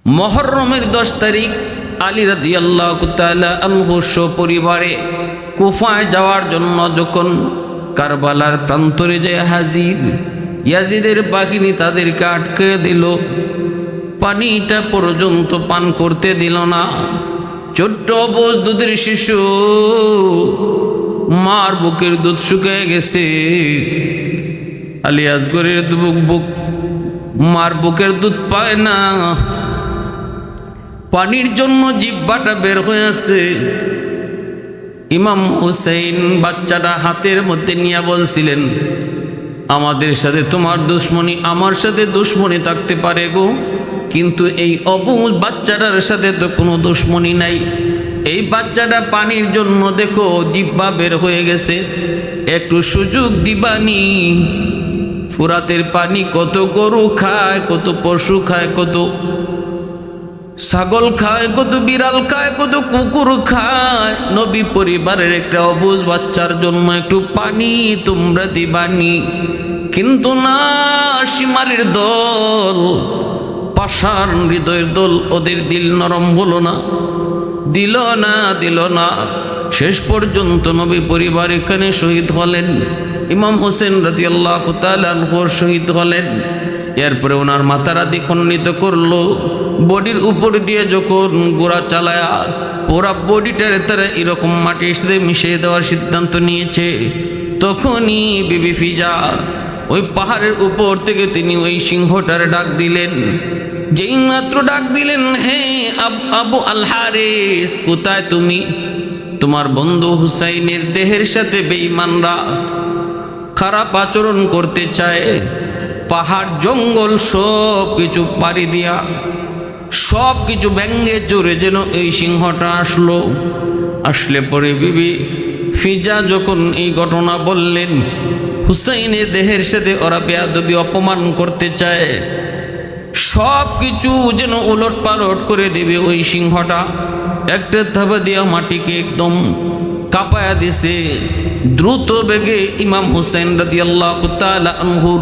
মুহররমের 10 তারিখ আলী রাদিয়াল্লাহু তাআলা আনহু সপরিবারে কুফায় যাওয়ার জন্য যখন কারবালার প্রান্তরে যায় হাজির, ইয়াজিদের বাহিনী তাদেরকে আটকে দিল, পানিটা পর্যন্ত পান করতে দিল না। ছোট্ট অবুজ দুধের শিশু, মার বুকের দুধ শুকিয়ে গেছে। আলী আসগরের বুক মার বুকের দুধ পায় না, পানির জন্য জিহ্বাটা বের হয়ে আসছে। ইমাম হুসাইন বাচ্চাটা হাতের মধ্যে নিয়ে বলছিলেন, আমাদের সাথে তোমার দুশ্মনী, আমার সাথে দুশ্মনী থাকতে পারে গো, কিন্তু এই অবুজ বাচ্চাটার সাথে তো কোনো দুশ্মনী নাই। এই বাচ্চাটা পানির জন্য দেখো জিহ্বা বের হয়ে গেছে, একটু সুযোগ দিবানি। ফুরাতের পানি কত গরু খায়, কত পশু খায়, কত ছাগল খায়, কত বিড়াল খায়, কত কুকুর খায়। নবী পরিবারের একটা অবুজ বাচ্চার জন্য একটু পানি তোমরা দিবানি। কিন্তু না, সীমারের দল, পাষাণ হৃদয়ের দল, ওদের দিল নরম হলো না, দিল না। শেষ পর্যন্ত নবী পরিবার এখানে শহীদ হলেন। ইমাম হোসেন রাদিয়াল্লাহু তাআলা আনহু শহীদ হলেন। এরপরে ওনার মাথারা দ্বিখণ্ডিত করলো, বডির উপর দিয়ে যখন গোড়া চালায়া পুরা বডিটারে তারা এরকম মাটির সাথে মিশিয়ে দেওয়ার সিদ্ধান্ত নিয়েছে, তখনই বিবি ফিজা ওই পাহাড়ের উপর থেকে তিনি ওই সিংহটারে ডাক দিলেন। যেই মাত্র ডাক দিলেন, হে আবু আল হারিস, কোথায় তুমি? তোমার বন্ধু হুসাইনের দেহের সাথে বেঈমানরা খারাপ আচরণ করতে চায়। পাহাড় জঙ্গল সব কিছু পাড়ি দিয়া, সব কিছু ভেঙ্গে চড়ে যেন এই সিংহটা আসলে পরে বিবি ফিজা যখন এই ঘটনা বললেন, হুসাইনের দেহের সাথে ওরা বেয়াদবি অপমান করতে চায়, সব কিছু যেন উলট পালট করে দেবে ওই সিংহটা। একটা থাবা দিয়া মাটিকে একদম কাঁপায়া দিছে। দ্রুত বেগে ইমাম হুসাইন রাদিয়াল্লাহু তাআলা আনহুর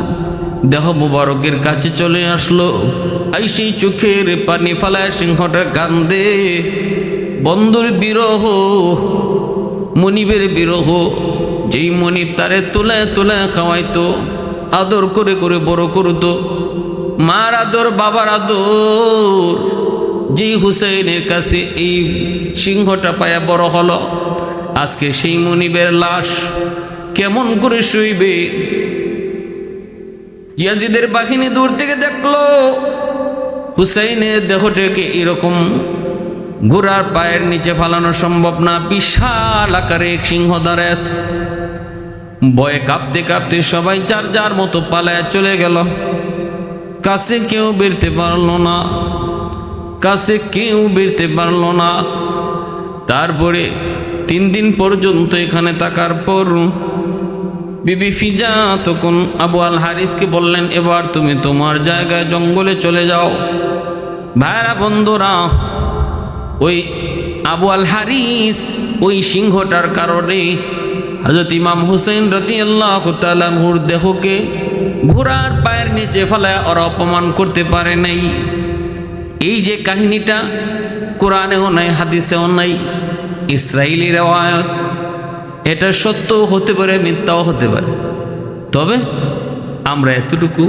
দেহ মুবারকের কাছে চলে আসলো। সেই চোখের পানি ফালায় সিংহটা কান্দে। বন্ধুর বিরহ, মনিবের বিরহ। যেই মনিব তারে তুলায় তুলায় খাওয়াইতো, আদর করে করে বড় করতো, মার আদর, বাবার আদর। যেই হুসাইনের কাছে এই সিংহটা পায়া বড় হলো, আজকে সেই মনিবের লাশ কেমন করে শুইবে? ইয়াজিদের বাহিনী দূর থেকে দেখলো হুসাইনের দেহটাকে এরকম ঘোড়ার পায়ের নিচে ফালানো সম্ভব না, বিশাল আকারে এক সিংহ দাঁড়ায় আছে। ভয়ে কাঁপতে কাঁপতে সবাই যার যার মতো পালায় চলে গেল। কাছে কেউ বেরতে পারলো না, কাছে কেউ বেরতে পারলো না। তারপরে 3 দিন পর্যন্ত এখানে থাকার পর বিবি ফিজা তখন আবু আল হারিসকে বললেন, এবার তুমি তোমার জায়গায় জঙ্গলে চলে যাও। ভাইরা বন্ধুরা, ওই আবু আল হারিস ওই সিংহটার কারণে হযরত ইমাম হুসাইন রাদিয়াল্লাহু তাআলা আনহুর দেহকে ঘোড়ার পায়ের নিচে ফেলায় ওরা অপমান করতে পারে নাই। এই যে কাহিনীটা কোরআনেও নাই, হাদিসেও নাই, ইসরাইলি রিওয়ায়াত। এটা সত্য হতে পারে, মিথ্যাও হতে পারে, তবে আমরা এতটুকু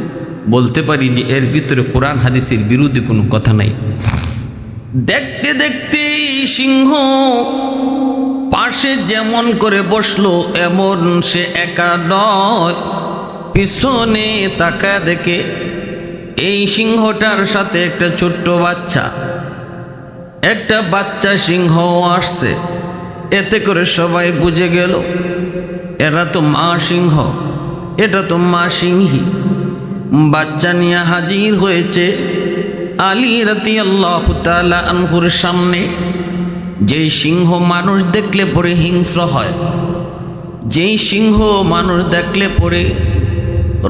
বলতে পারি যে এর ভিতরে কোরআন হাদিসের বিরুদ্ধে কোনো কথা নাই। দেখতে দেখতে সিংহ পাশে যেমন করে বসলো, এমন সে একা নয়, পিছনে তাকায় দেখে এই সিংহটার সাথে একটা ছোট্ট বাচ্চা, একটা বাচ্চা সিংহ আসছে। এতে করে সবাই বুঝে গেল এরা তো মা সিংহ, এটা তো মা সিংহী। বাচ্চা নিয়ে হাজির হয়েছে আলী রাদিয়াল্লাহু তাআলা আনহুর সামনে। যেই সিংহ মানুষ দেখলে পরে হিংস্র হয়, যেই সিংহ মানুষ দেখলে পরে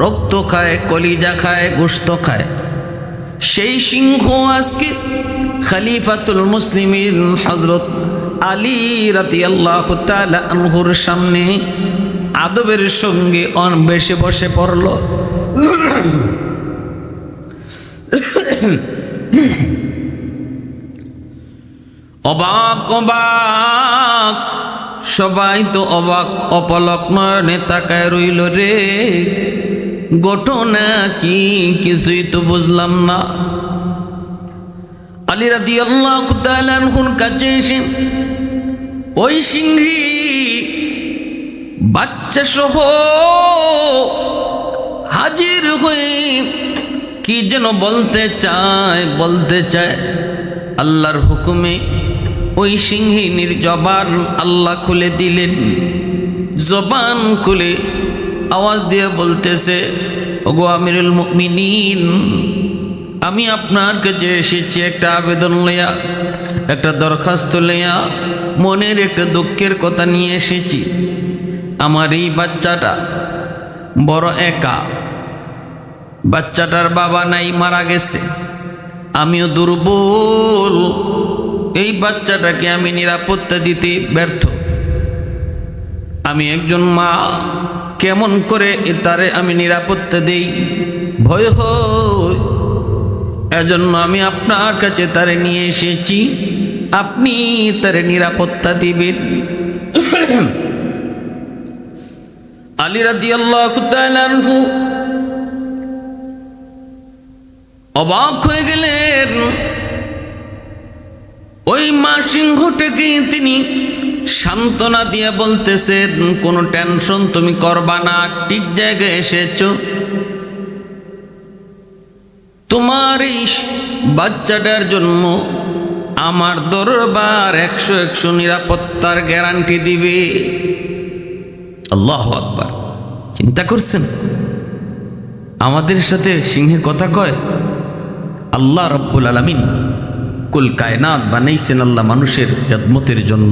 রক্ত খায়, কলিজা খায়, গোশত খায়, সেই সিংহ আজকে খলিফাতুল মুসলিমিন হযরত আলী রাদিয়াল্লাহু তাআলা আনহুর সামনে আদবের সঙ্গে বেশে বসে পড়ল। অবাক অবাক, সবাই তো অবাক, অপলক নয়নে তাকায় রইল রে। ঘটনা কি কিছুই তো বুঝলাম না। আলী রাদিয়াল্লাহু তাআলা আনহুর কাছে এসে ওই সিংহী বাচ্চা সহ হাজির হয়ে কি যেন বলতে চায়। আল্লাহর হুকুমে ওই সিংহীর জবান আল্লাহ খুলে দিলেন। জবান খুলে আওয়াজ দিয়ে বলতেছে, ওগো আমিরুল মুমিনিন, আমি আপনার কাছে এসেছি একটা আবেদন লইয়া, একটা দরখাস্ত লইয়া, মনের একটা দুঃখের কথা নিয়ে এসেছি। আমার এই বাচ্চাটা বড় একা, বাচ্চাটার বাবা নাই, মারা গেছে। আমিও দুর্বল, এই বাচ্চাটাকে আমি নিরাপত্তা দিতে ব্যর্থ। আমি একজন মা, কেমন করে তারে আমি নিরাপত্তা দেই, ভয় হয়। এজন্য আমি আপনার কাছে তারে নিয়ে এসেছি, আপনি তারে নিরাপত্তা দিবেন। আলী রাদিয়াল্লাহু তাআলা আনহু অবাক হয়ে গেলেন। ওই মা সিংহটাকে তিনি সান্ত্বনা দিয়ে বলতেছেন, কোনো টেনশন তুমি করবা না, ঠিক জায়গায় এসেছো। তোমার এই বাচ্চাটার জন্য আমার দরবার 100 নিরাপত্তার গ্যারান্টি দিবে। আল্লাহু আকবার। চিন্তা করছেন, আমাদের সাথে সিংহের কথা কয়। আল্লাহ রাব্বুল আলামিন কুল কায়নাত বানাইছেন আল্লাহ মানুষের খেদমতের জন্য,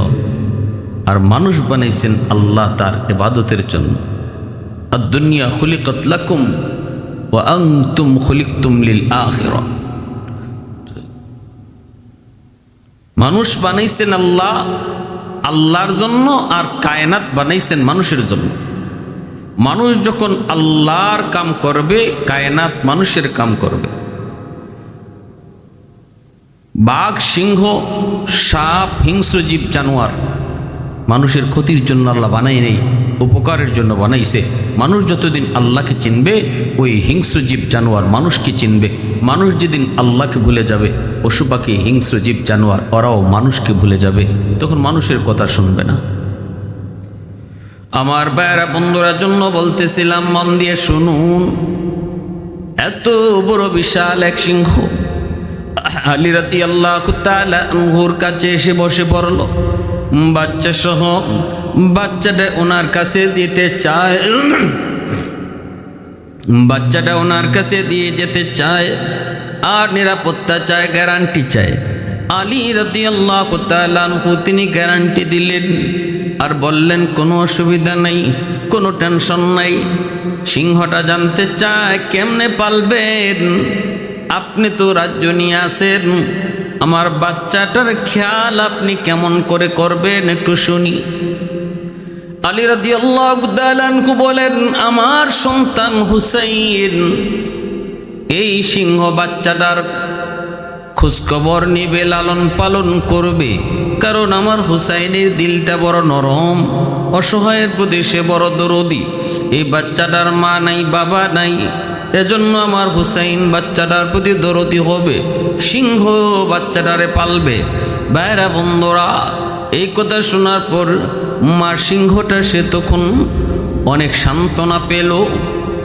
আর মানুষ বানাইছেন আল্লাহ তার ইবাদতের জন্য। আদ-দুনিয়া খুলিকাত লাকুম ওয়া আনতুম খুলিকতুম লিল আখিরাহ। মানুষ বানাইছেন আল্লাহ আল্লাহর জন্য, আর কায়নাত বানাইছেন মানুষের জন্য। মানুষ যখন আল্লাহর কাম করবে, কায়নাত মানুষের কাম করবে। বাঘ, সিংহ, সাপ, হিংস্র জীব জানোয়ার মানুষের ক্ষতির জন্য আল্লাহ বানাই নেই, উপকারের জন্য বানাইছে। মানুষ যতদিন আল্লাহকে চিনবে, ওই হিংস্র জীব জানোয়ার মানুষকে চিনবে। মানুষ যেদিন আল্লাহকে ভুলে যাবে, পশু পাখি, হিংস্র জীব জানোয়ার ওরাও মানুষকে ভুলে যাবে, তখন মানুষের কথা শুনবে না। আমার ভাইয়েরা, বন্ধুরা জন্য বলতেছিলাম, মন দিয়ে শুনুন। এত বড় বিশাল এক সিংহ আলী রাদিয়াল্লাহু তাআলা আনহুর কাছে এসে বসে পড়ল, বাচ্চা সহ। বাচ্চাটা ওনার কাছে দিতে চায়, বাচ্চাটা ওনার কাছে দিয়ে যেতে চায়, আর নিরাপত্তা চায়, গ্যারান্টি চায়। আলী রাদিয়াল্লাহু তাআলা আনহু তিনি গ্যারান্টি দিলেন, আর বললেন কোনো অসুবিধা নাই, কোনো টেনশন নাই। সিংহটা জানতে চায় কেমনে পালবেন, আপনি তো রাজ্য নিয়ে আসেন, আমার বাচ্চাটার খেয়াল আপনি কেমন করে করবেন একটু শুনি। আলী রাদিয়াল্লাহু তাআলা আনহু বলেন, আমার সন্তান হুসাইন এই সিংহ বাচ্চাটার খোঁজখবর নিবে, লালন পালন করবে। কারণ আমার হুসাইনের দিলটা বড় নরম, অসহায়ের প্রতি সে বড় দরদি। এই বাচ্চাটার মা নাই, বাবা নাই, এজন্য আমার হুসাইন বাচ্চাটার প্রতি দরদি হবে, সিংহ বাচ্চাটারে পালবে। ভাইরা বন্ধুরা, এই কথা শোনার পর মা সিংহটা সে তখন অনেক সান্ত্বনা পেল।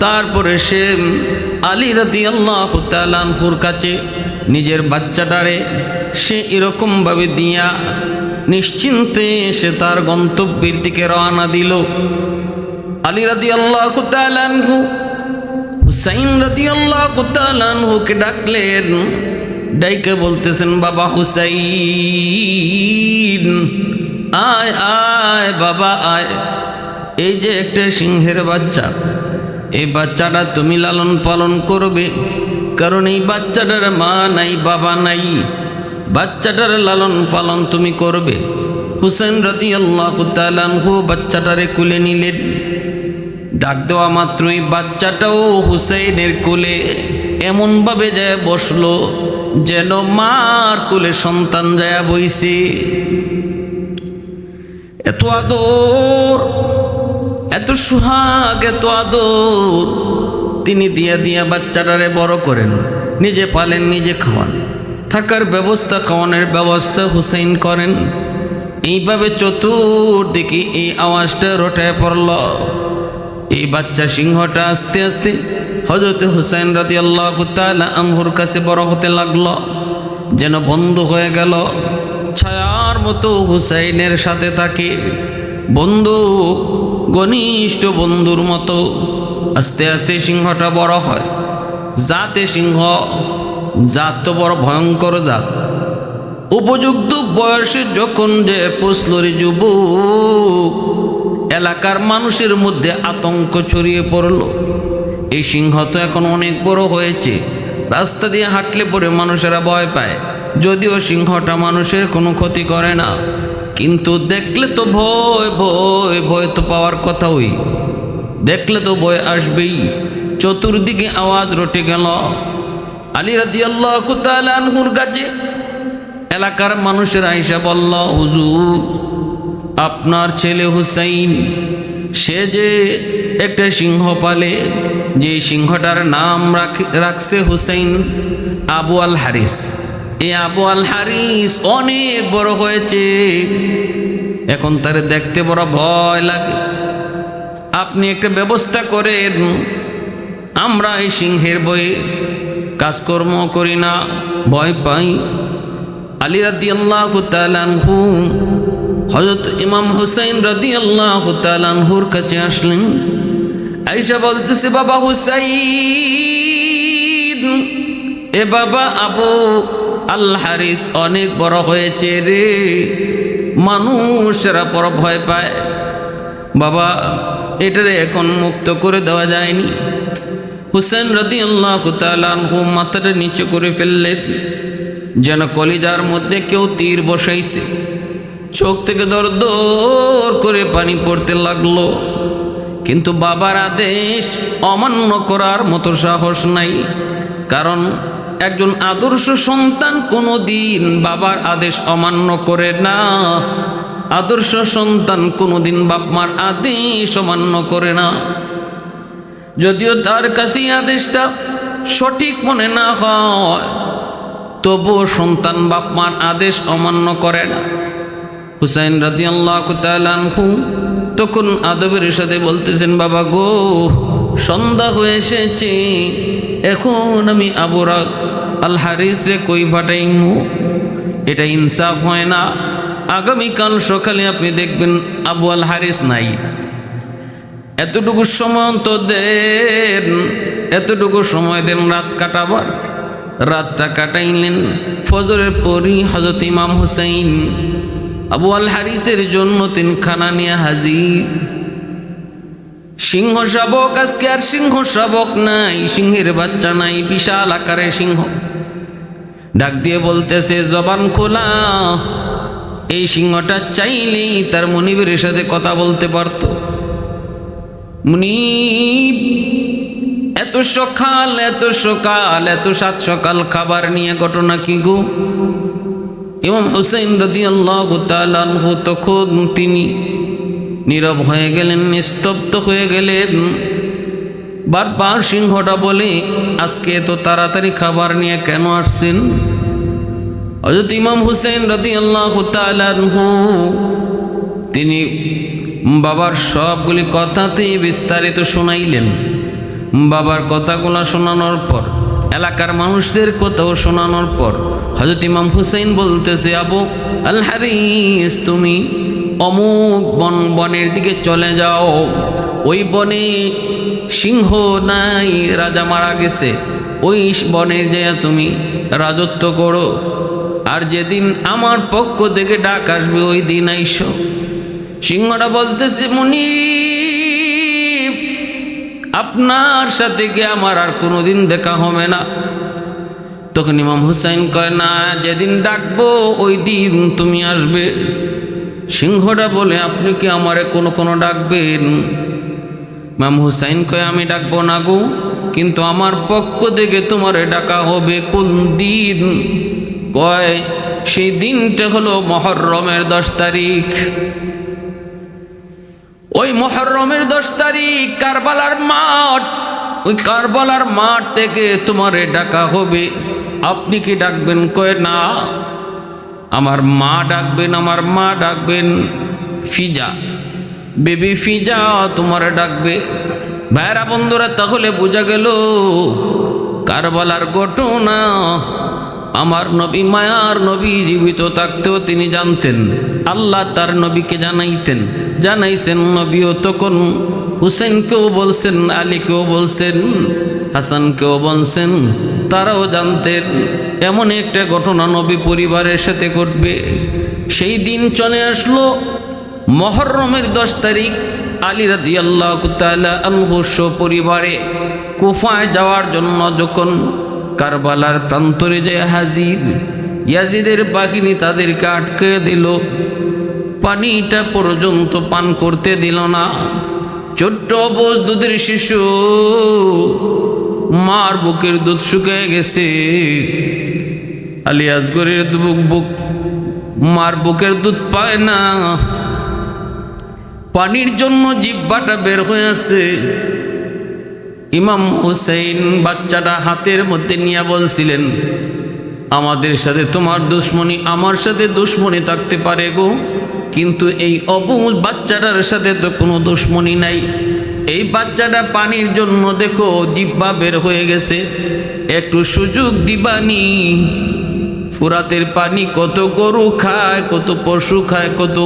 তারপরে সে আলী রাদিয়াল্লাহু তাআলা আনহুর কাছে নিজের বাচ্চাটারে সে এরকমভাবে দিয়া নিশ্চিন্তে সে তার গন্তব্যের দিকে রওনা দিল। আলী রাদিয়াল্লাহু তাআলা আনহু হুসাইন রাদিয়াল্লাহু তাআলা আনহুকে ডাকলেন, ডাইকে বলতেছেন, বাবা হুসাইন, আয় আয় বাবা আয়। এই যে একটা সিংহের বাচ্চা, এই বাচ্চাটা তুমি লালন পালন করবে, কারণ এই বাচ্চাটার মা নাই, বাবা নাই, বাচ্চাটার লালন পালন তুমি করবে। হুসাইন রাদিয়াল্লাহু তাআলা আনহু বাচ্চাটারে কোলে নিলেন। ডাক দেওয়া মাত্রই বাচ্চাটাও হুসাইনের কোলে এমনভাবে যায় বসলো যেন মার কোলে সন্তান যায় বইছে। এত আদর, এত সুহাগ, এত আদর তিনি দিয়া দিয়া বাচ্চাটারে বড় করেন, নিজে পালেন, নিজে খাওয়ান, থাকার ব্যবস্থা, খাওয়ানোর ব্যবস্থা হুসাইন করেন। এইভাবে চতুর্দিকে এই আওয়াজটা রটায় পড়ল। এই বাচ্চা সিংহটা আস্তে আস্তে হযরত হুসাইন রাদিয়াল্লাহু তাআলা আনহুর কাছে বড় হতে লাগলো, যেন বন্ধু হয়ে গেল, ছায়ার মতো হুসাইনের সাথে থাকে, বন্ধু, ঘনিষ্ঠ বন্ধুর মতো। আস্তে আস্তে সিংহটা বড় হয়। জাতে সিংহ, জাত তো বড় ভয়ঙ্কর জাত। উপযুক্ত বয়সে যখন যে পৌঁছলরি যুবক, এলাকার মানুষের মধ্যে আতঙ্ক ছড়িয়ে পড়ল। এই সিংহ তো এখন অনেক বড় হয়েছে, রাস্তা দিয়ে হাঁটলে পরে মানুষেরা ভয় পায়। যদিও সিংহটা মানুষের কোনো ক্ষতি করে না, কিন্তু দেখলে তো ভয়, ভয়, ভয় তো পাওয়ার কথা। ওই দেখলে তো ভয় আসবেই। চতুর্দিকে আওয়াজ রটে গেল। আলী রাদিয়াল্লাহু তাআলা আনহুর কাছে এলাকার মানুষের আইসা বলল, হুজুর, আপনার ছেলে হুসাইন, সে যে একটা সিংহ পালে, যে সিংহটার নাম রাখছে হুসাইন, আবু আল হারিস। এই আবু আল হারিস অনেক বড় হয়েছে, এখন তারে দেখতে বড় ভয় লাগে। আপনি একটা ব্যবস্থা করেন, আমরা এই সিংহের ভয়ে কাজকর্ম করি না, ভয় পাই। আলী রাদিয়াল্লাহু তাআলা আনহু হযরত ইমাম হুসাইন রাদিয়াল্লাহু তাআলা আনহুর কাছে আসলেন। আয়েশা বলতেছে, বাবা হুসাইন, এ বাবা আবু আল হারিস অনেক বড় হয়েছে রে, মানুষেরা বড় ভয় পায়। বাবা, এটারে এখন মুক্ত করে দেওয়া যায়নি। হুসাইন রাদিয়াল্লাহু তাআলা আনহু মাথাটা নিচু করে ফেললেন, যেন কলিজার মধ্যে কেউ তীর বসাইছে। চোখ থেকে দর দর করে পানি পড়তে লাগলো, কিন্তু বাবার আদেশ অমান্য করার মতো সাহস নাই। কারণ একজন আদর্শ সন্তান কোনো দিন বাবার আদেশ অমান্য করে না। আদর্শ সন্তান কোনোদিন বাপ মার আদেশ অমান্য করে না। যদিও তার কাছে আদেশটা সঠিক মনে না হয়, তবুও সন্তান বাপ মার আদেশ অমান্য করে না। হুসাইন রাদিয়াল্লাহু তাআলা আনহু তখন আদবের সাথে বলতেছেন, বাবা গো, সন্ধ্যা হয়ে এসেছে, এখন আমি আবু আল হারিস রে কই ফাটাইমু? এটা ইনসাফ হয় না। আগামীকাল সকালে আপনি দেখবেন আবু আল হারিস নাই। এতটুকু সময় তো দেন, এতটুকু সময় দেন রাত কাটাবার। রাতটা কাটাইলেন। ফজরের পরই হযরত ইমাম হুসাইন আবু আল হারিসের জন্য তিন খানা নিয়ে হাজির। সিংহ শাবক, আজকে আর সিংহ শাবক নাই, সিংহের বাচ্চা নাই, বিশাল আকারের সিংহ। ডাক দিয়ে বলতেছে, জবান খোলা। এই সিংহটা চাইলেই তার মুনিবের সাথে কথা বলতে পারত। মুনিব, এত সকাল, এত সকাল, এত সাত সকাল খাবার নিয়ে ঘটনা কি গো? ইমাম হুসাইন রাদিয়াল্লাহু তাআলা আনহু তখন তিনি নীরব হয়ে গেলেন, নিস্তব্ধ হয়ে গেলেন। বারবার সিংহটা বলে, আজকে এত তাড়াতাড়ি খাবার নিয়ে কেন আসছেন? হযরত ইমাম হুসাইন রাদিয়াল্লাহু তাআলা আনহু তিনি বাবার সবগুলি কথাতেই বিস্তারিত শোনাইলেন। বাবার কথাগুলো শোনানোর পর, এলাকার মানুষদের কথাও শোনানোর পর হযরত ইমাম হুসাইন বলতেছে, আবু আল হারিস, তুমি অমুক বনের দিকে চলে যাও। ওই বনে সিংহ নাই, রাজা মারা গেছে। ওই বনে যেয়ে তুমি রাজত্ব করো। আর যেদিন আমার পক্ষ থেকে ডাক আসবে, ওই দিন আইসো। সিংহটা বলতেছে, মুনিব, আপনার সাথে কি আমার আর কোনোদিন দেখা হবে না? তখন ইমাম হুসাইন কয়, না, যেদিন ডাকবো ওই দিন তুমি আসবে। সিংহটা বলে, আপনি কি আমারে কোনো ডাকবেন? ইমাম হুসাইন কয়, আমি ডাকবো না গো, কিন্তু আমার পক্ষ থেকে তোমারে ডাকা হবে কোন দিন? কয় সেই দিনটা হলো মুহররমের 10 তারিখ। ওই মুহররমের 10 তারিখ কারবালার মাঠ, ওই কারবালার মাঠ থেকে তোমারে ডাকা হবে। আপনি কি ডাকবেন? কয় না, আমার মা ডাকবেন, আমার মা ডাকবেন। ফিজা, বেবি ফিজা তোমারে ডাকবে। ভাইরা বন্ধুরা, তাহলে বোঝা গেল কারবালার ঘটনা আমার নবী, মায়ার নবী জীবিত থাকতেও তিনি জানতেন। আল্লাহ তার নবীকে জানাইছেন। নবীও তখন হুসেনকেও বলছেন, আলীকেও বলছেন, হাসানকেও বলছেন, তারাও জানতেন এমন একটা ঘটনা নবী পরিবারের সাথে ঘটবে। সেই দিন চলে আসলো মুহররমের 10 তারিখ। আলী রাদিয়াল্লাহু তাআলা আনহু পরিবারে কুফায় যাওয়ার জন্য যখন কারবালার প্রান্তরে যায় হাজির, ইয়াজিদের বাহিনী তাদেরকে আটকে দিল, পানিটা পর্যন্ত পান করতে দিল না। ছোট্ট অবুজ দুধের শিশু, মার বুকের দুধ শুকিয়ে গেছে। আলী আসগরের বুক মার বুকের দুধ পায় না, পানির জন্য জিহ্বাটা বের হয়ে আসছে। ইমাম হুসাইন বাচ্চাটা হাতের মধ্যে নিয়ে বলছিলেন, আমাদের সাথে তোমার দুশ্মনী, আমার সাথে দুশ্মনী থাকতে পারে গো, কিন্তু এই অবুজ বাচ্চাটার সাথে তো কোনো দুশ্মনী নাই। এই বাচ্চাটা পানির জন্য দেখো জিহ্বা বের হয়ে গেছে, একটু সুযোগ দিবানি। ফুরাতের পানি কত গরু খায়, কত পশু খায়, কত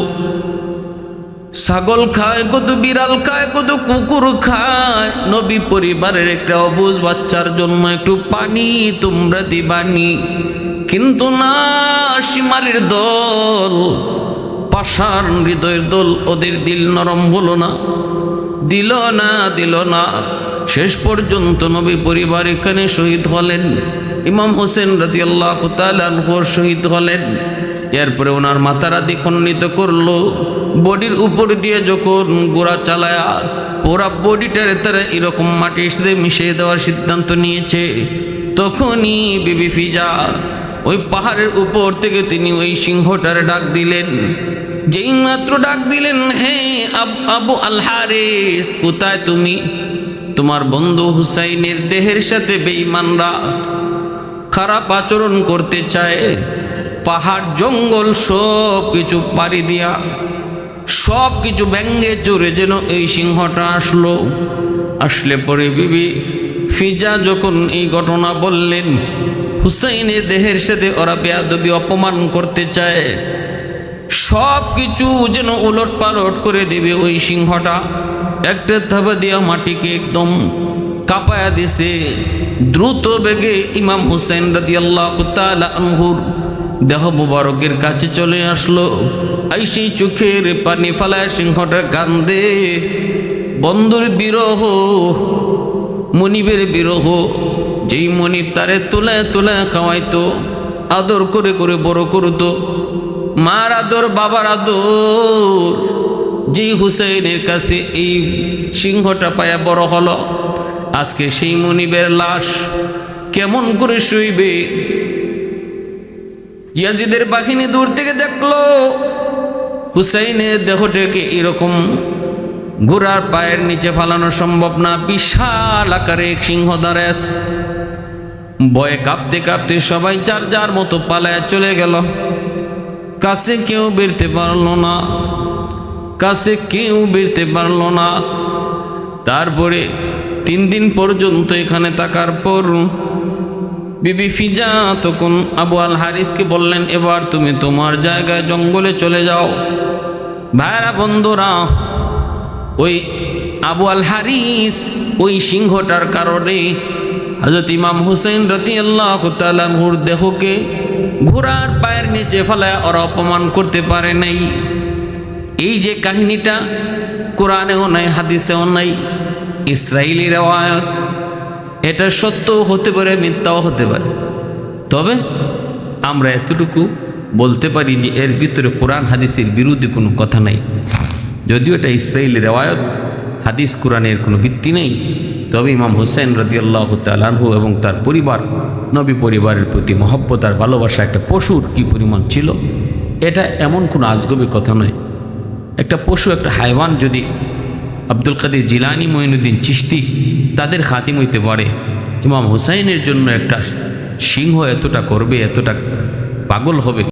ছাগল খায়, কত বিড়াল খায়, কত কুকুর খায়। নবী পরিবারের একটা অবুজ বাচ্চার জন্য একটু পানি তোমরা দিবানি। কিন্তু না, শিমালির দল, পাষাণ হৃদয়ের দল, ওদের দিল নরম হলো না, দিল না। শেষ পর্যন্ত নবী পরিবার এখানে শহীদ হলেন। ইমাম হোসেন রাদিয়াল্লাহু তাআলা আনহু শহীদ হলেন। এরপরে ওনার মাথারা দ্বিখণ্ডিত করলো, বডির উপর দিয়ে যখন গোড়া চালায়া পুরা বডিটারে তারা এরকম মাটির সাথে মিশিয়ে দেওয়ার সিদ্ধান্ত নিয়েছে, তখনই বিবি ফিজা ওই পাহাড়ের উপর থেকে তিনি ওই সিংহটারে ডাক দিলেন। যেই মাত্র ডাক দিলেন, হে আবু আল হারিস, কোথায় তুমি? তোমার বন্ধু হুসাইনের দেহের সাথে বেঈমানরা খারাপ আচরণ করতে চায়। পাহাড় জঙ্গল সব কিছু পাড়ি দিয়া, সব কিছু ব্যঙ্গে চড়ে যেন এই সিংহটা আসলে পরে বিবি ফিজা যখন এই ঘটনা বললেন, হুসাইনের দেহের সাথে ওরা বেয়াদবি অপমান করতে চায়, সব কিছু যেন উলট পালট করে দেবে ওই সিংহটা। একটা থাবা দিয়া মাটিকে একদম কাঁপায়া দিছে। দ্রুত বেগে ইমাম হুসাইন রাদিয়াল্লাহু তাআলা আনহুর দেহ মুবারকের কাছে চলে আসলো। সেই চোখের পানি ফালায় সিংহটা কান্দে। বন্ধুর বিরহ, মনিবের বিরহ। যেই মনিব তারে তুলে খাওয়াইতো, আদর করে করে বড় করতো, মার আদর, বাবার আদর, যেই হুসাইনের কাছে এই সিংহটা পায়া বড় হলো, আজকে সেই মনিবের লাশ কেমন করে শুইবে? ইয়াজিদের বাহিনী দূর থেকে দেখলো হুসাইনের দেহটাকে এরকম ঘোড়ার পায়ের নিচে ফালানো সম্ভব না, বিশাল আকারে এক সিংহ দাঁড়ায় আছে। ভয়ে কাঁপতে কাঁপতে সবাই যার যার মতো পালায় চলে গেল। কাছে কেউ বেরতে পারল না, তারপরে 3 দিন পর্যন্ত এখানে থাকার পর বিবি ফিজা তখন আবু আল হারিসকে বললেন, এবার তুমি তোমার জায়গায় জঙ্গলে চলে যাও। ভাইরা বন্ধুরা, ওই আবু আল হারিস ওই সিংহটার কারণে হযরত ইমাম হুসাইন রাদিয়াল্লাহু তাআলা আনহুর দেহকে ঘোড়ার পায়ের নিচে ফেলায় ওরা অপমান করতে পারে নাই। এই যে কাহিনীটা কোরআনেও নাই, হাদিসেও নাই, ইসরাইলি রিওয়ায়াত। এটা সত্য হতে পারে, মিথ্যাও হতে পারে, তবে আমরা এতটুকু বলতে পারি যে এর ভিতরে কোরআন হাদিসের বিরুদ্ধে কোনো কথা নাই। যদিও এটা ইসরাইলি রিওয়ায়াত, হাদিস কোরআনের কোনো ভিত্তি নেই, তবে ইমাম হুসাইন রাদিয়াল্লাহু তাআলা আনহু এবং তার পরিবার, নবী পরিবারের প্রতি মহব্বত আর ভালোবাসা একটা পশুর কি পরিমাণ ছিল, এটা এমন কোনো আজগবি কথা নয়। একটা পশু, একটা হাইওয়ান যদি আব্দুল কাদের জিলানী, মঈনুদ্দিন চিশতি তাদের খাতিম হইতে পারে, ইমাম হুসাইনের জন্য একটা সিংহ এতটা করবে, এতটা পাগল হবে।